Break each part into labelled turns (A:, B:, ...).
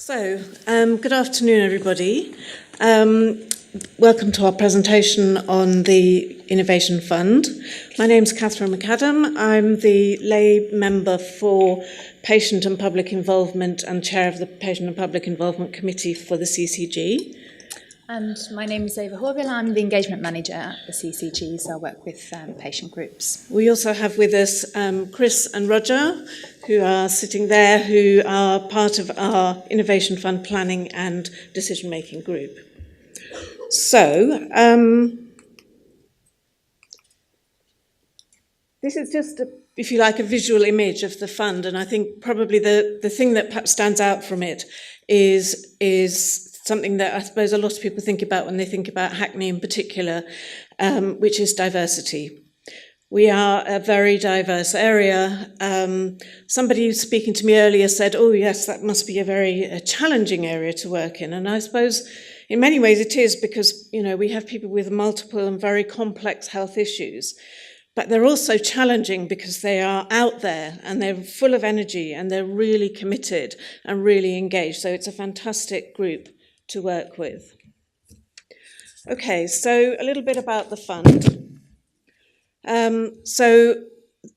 A: Good afternoon, everybody. Welcome to our presentation on the Innovation Fund. My name is Catherine McAdam. I'm the lay member for Patient and Public Involvement and chair of the Patient and Public Involvement Committee for the CCG.
B: And my name is Eva Horville. I'm the engagement manager at the CCG, so I work with patient groups.
A: We also have with us Chris and Roger, who are sitting there, who are part of our Innovation Fund planning and decision-making group. So, this is just, if you like, a visual image of the fund, and I think probably the thing that perhaps stands out from it is something that I suppose a lot of people think about when they think about Hackney in particular, which is diversity. We are a very diverse area. Somebody speaking to me earlier said, oh yes, that must be a very challenging area to work in. And I suppose in many ways it is, because we have people with multiple and very complex health issues. But they're also challenging because they are out there and they're full of energy and they're really committed and really engaged. So it's a fantastic group to work with. Okay, so a little bit about the fund. So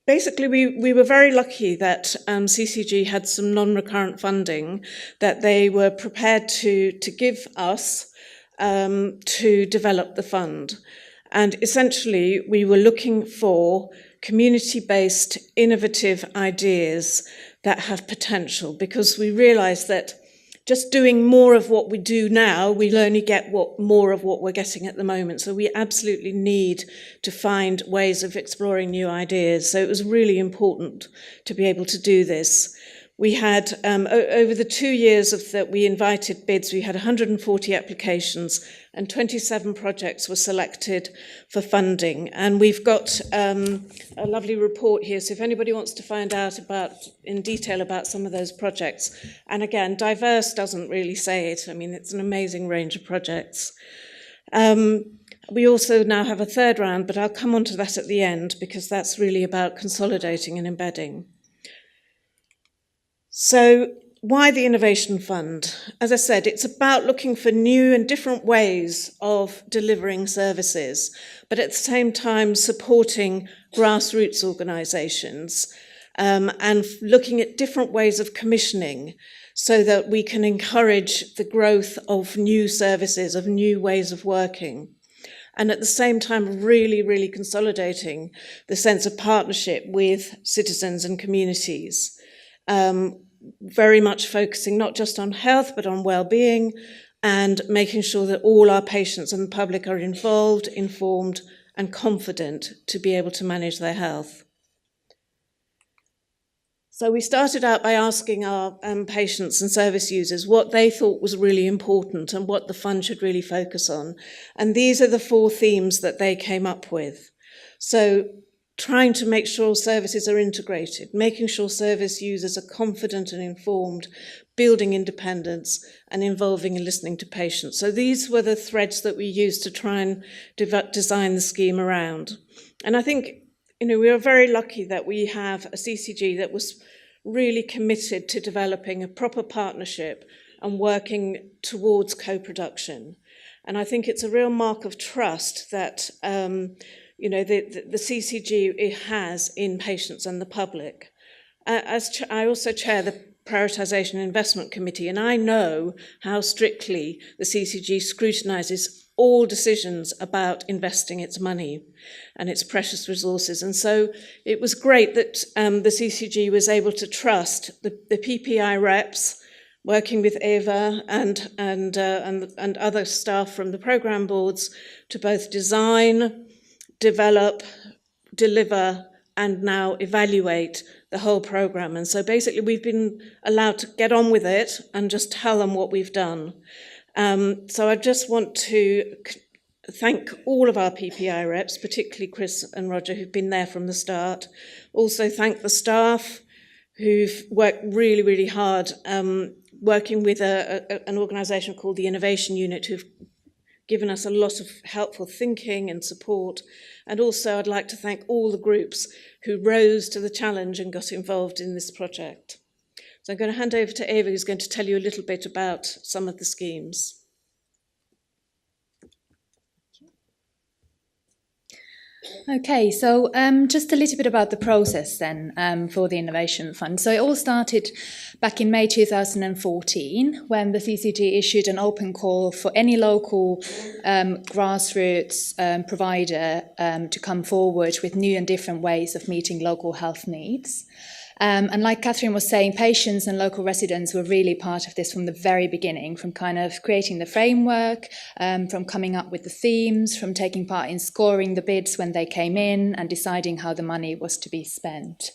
A: basically we were very lucky that CCG had some non-recurrent funding that they were prepared to give us to develop the fund. And essentially we were looking for community-based innovative ideas that have potential, because we realised that just doing more of what we do now, we'll only get more of what we're getting at the moment. So we absolutely need to find ways of exploring new ideas. So it was really important to be able to do this. We had, over the 2 years that we invited bids, we had 140 applications and 27 projects were selected for funding. And we've got a lovely report here. So if anybody wants to find out in detail about some of those projects, and again, diverse doesn't really say it. I mean, it's an amazing range of projects. We also now have a third round, but I'll come on to that at the end, because that's really about consolidating and embedding. So why the Innovation Fund? As I said, it's about looking for new and different ways of delivering services, but at the same time supporting grassroots organisations and looking at different ways of commissioning so that we can encourage the growth of new services, of new ways of working. And at the same time, really, really consolidating the sense of partnership with citizens and communities. Very much focusing not just on health, but on well-being, and making sure that all our patients and the public are involved, informed, and confident to be able to manage their health. So we started out by asking our patients and service users what they thought was really important and what the fund should really focus on. And these are the 4 themes that they came up with. So trying to make sure services are integrated, making sure service users are confident and informed, building independence, and involving and listening to patients. So these were the threads that we used to try and design the scheme around. And I think, we are very lucky that we have a CCG that was really committed to developing a proper partnership and working towards co-production. And I think it's a real mark of trust that the CCG has in patients and the public. I also chair the Prioritisation and Investment Committee, and I know how strictly the CCG scrutinises all decisions about investing its money and its precious resources. And so it was great that the CCG was able to trust the PPI reps, working with Eva and other staff from the programme boards, to both design, develop, deliver, and now evaluate the whole programme. And so basically we've been allowed to get on with it and just tell them what we've done. So I just want to thank all of our PPI reps, particularly Chris and Roger, who've been there from the start. Also thank the staff who've worked really, really hard, working with an organisation called the Innovation Unit, who've given us a lot of helpful thinking and support. And also I'd like to thank all the groups who rose to the challenge and got involved in this project. So I'm going to hand over to Eva, who's going to tell you a little bit about some of the schemes.
B: Okay, so just a little bit about the process then for the Innovation Fund. So it all started back in May 2014 when the CCG issued an open call for any local grassroots provider to come forward with new and different ways of meeting local health needs. And like Catherine was saying, patients and local residents were really part of this from the very beginning, from kind of creating the framework, from coming up with the themes, from taking part in scoring the bids when they came in and deciding how the money was to be spent.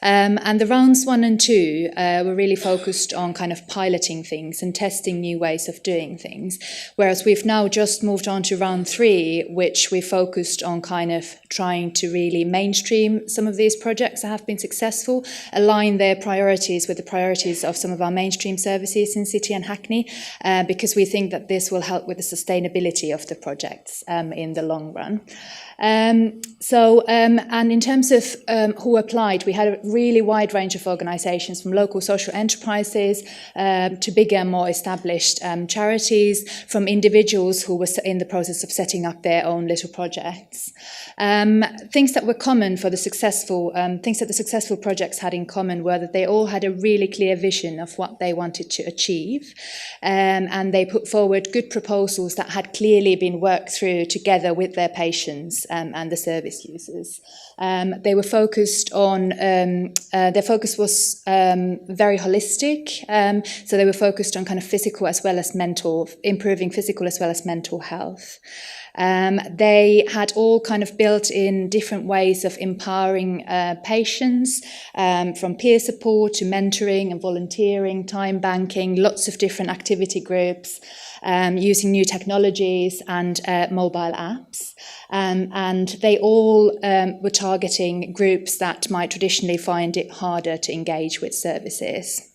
B: And the rounds 1 and 2 were really focused on kind of piloting things and testing new ways of doing things, whereas we've now just moved on to round 3, which we focused on kind of trying to really mainstream some of these projects that have been successful, align their priorities with the priorities of some of our mainstream services in City and Hackney, because we think that this will help with the sustainability of the projects in the long run. And in terms of who applied, we had a really wide range of organisations, from local social enterprises to bigger, more established charities, from individuals who were in the process of setting up their own little projects. Things that were common for the successful, things that the successful projects had in common were that they all had a really clear vision of what they wanted to achieve, and they put forward good proposals that had clearly been worked through together with their patients and the service users. They were focused on, their focus was very holistic, so they were focused on kind of physical as well as mental, improving physical as well as mental health. They had all kind of built in different ways of empowering patients, from peer support to mentoring and volunteering, time banking, lots of different activity groups, using new technologies and mobile apps. And they all were targeting groups that might traditionally find it harder to engage with services.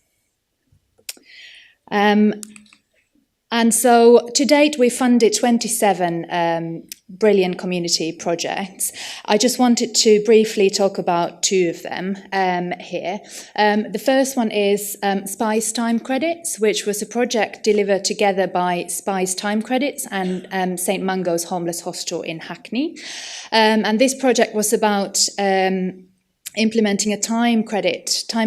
B: And so to date, we funded 27 brilliant community projects. I just wanted to briefly talk about 2 of them here. The first one is Spice Time Credits, which was a project delivered together by Spice Time Credits and St Mungo's Homeless Hostel in Hackney. And this project was about implementing a time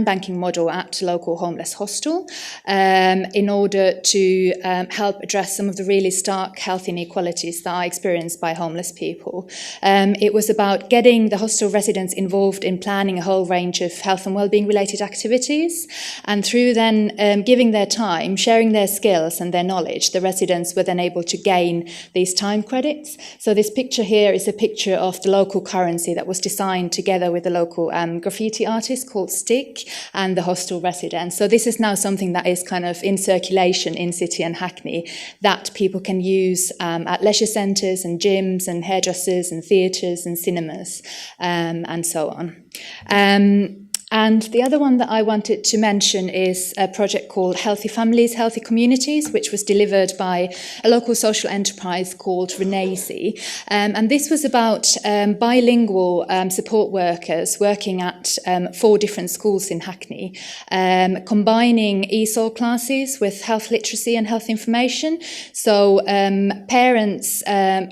B: banking model at a local homeless hostel in order to help address some of the really stark health inequalities that are experienced by homeless people. It was about getting the hostel residents involved in planning a whole range of health and wellbeing related activities, and through then giving their time, sharing their skills and their knowledge, the residents were then able to gain these time credits. So this picture here is a picture of the local currency that was designed together with the local graffiti artist called Stick and the hostel residents. So this is now something that is kind of in circulation in City and Hackney that people can use at leisure centres and gyms and hairdressers and theatres and cinemas and so on. And the other one that I wanted to mention is a project called Healthy Families, Healthy Communities, which was delivered by a local social enterprise called Renaisi. And this was about bilingual support workers working at 4 different schools in Hackney, combining ESOL classes with health literacy and health information. So parents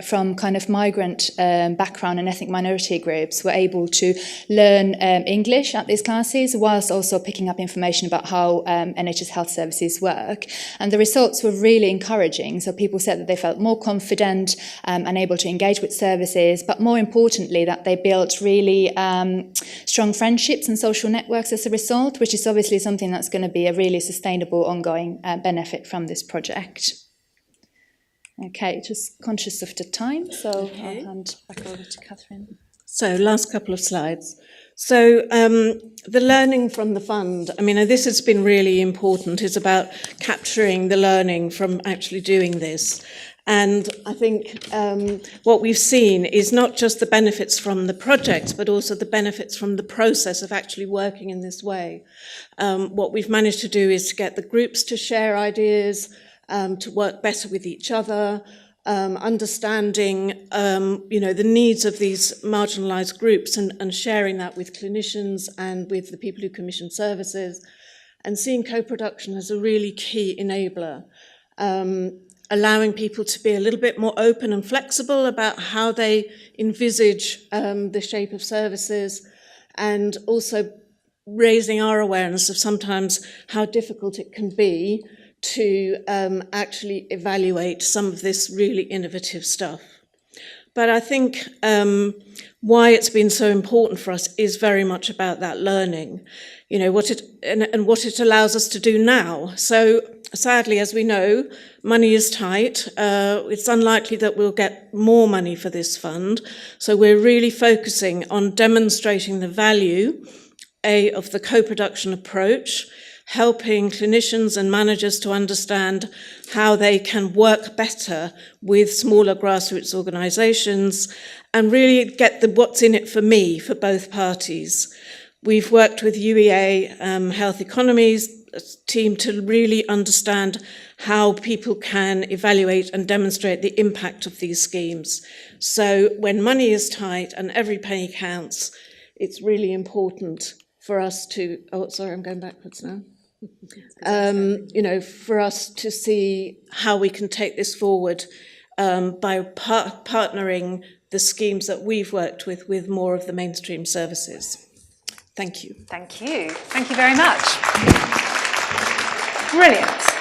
B: from kind of migrant background and ethnic minority groups were able to learn English at these classes, whilst also picking up information about how NHS health services work. And the results were really encouraging. So people said that they felt more confident and able to engage with services, but more importantly, that they built really strong friendships and social networks as a result, which is obviously something that's going to be a really sustainable ongoing benefit from this project. Okay, just conscious of the time, so okay. I'll hand back over to Catherine.
A: So last couple of slides. So the learning from the fund, I mean, this has been really important, is about capturing the learning from actually doing this. And I think what we've seen is not just the benefits from the projects, but also the benefits from the process of actually working in this way. What we've managed to do is to get the groups to share ideas, to work better with each other, understanding, the needs of these marginalised groups and sharing that with clinicians and with the people who commission services. and seeing co-production as a really key enabler, allowing people to be a little bit more open and flexible about how they envisage the shape of services, and also raising our awareness of sometimes how difficult it can be to actually evaluate some of this really innovative stuff. But I think why it's been so important for us is very much about that learning, you know, what it allows us to do now. So sadly, as we know, money is tight. It's unlikely that we'll get more money for this fund. So we're really focusing on demonstrating the value, of the co-production approach, helping clinicians and managers to understand how they can work better with smaller grassroots organisations and really get the what's in it for me for both parties. We've worked with UEA Health Economies team to really understand how people can evaluate and demonstrate the impact of these schemes. So when money is tight and every penny counts, it's really important for us to, I'm going backwards now. You know, for us to see how we can take this forward by partnering the schemes that we've worked with more of the mainstream services. Thank you.
C: Thank you. Thank you very much. Brilliant.